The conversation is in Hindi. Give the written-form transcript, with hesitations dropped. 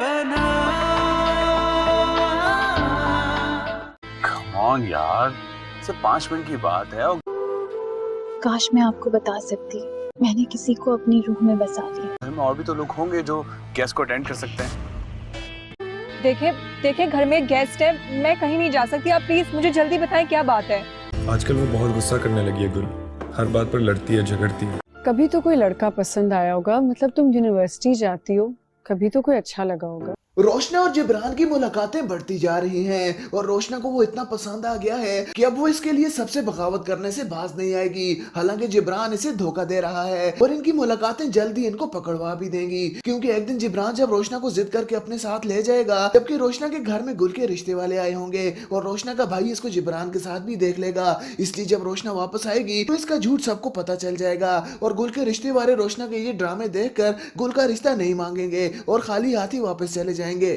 अपना। कम ऑन यार, सिर्फ 5 मिनट की बात है और काश मैं आपको बता सकती, मैंने किसी को अपनी रूह में बसा लिया। घर में और भी तो लोग होंगे जो गेस्ट को अटेंड कर सकते हैं। देखिए देखिए, घर में एक गेस्ट है, मैं कहीं नहीं जा सकती। आप प्लीज मुझे जल्दी बताएं क्या बात है। आजकल वो बहुत गुस्सा करने लगी है गुल, हर बात पर लड़ती है, झगड़ती है। कभी तो कोई लड़का पसंद आया होगा, मतलब तुम यूनिवर्सिटी जाती हो, कभी तो कोई अच्छा लगा होगा। रोशना और जिब्रान की मुलाकातें बढ़ती जा रही हैं और रोशना को वो इतना पसंद आ गया है कि अब वो इसके लिए सबसे बगावत करने से बाज नहीं आएगी। हालांकि जिब्रान इसे धोखा दे रहा है और इनकी मुलाकातें जल्दी इनको पकड़वा भी देंगी, क्योंकि एक दिन जिब्रान जब रोशना को जिद करके अपने साथ ले जाएगा, जबकि रोशना के घर में गुल के रिश्ते वाले आए होंगे और रोशना का भाई इसको जिब्रान के साथ भी देख लेगा। इसलिए जब रोशना वापस आएगी तो इसका झूठ सबको पता चल जाएगा और गुल के रिश्ते वाले रोशना के ये ड्रामे देखकर गुल का रिश्ता नहीं मांगेंगे और खाली हाथ ही वापस चले जाएंगे।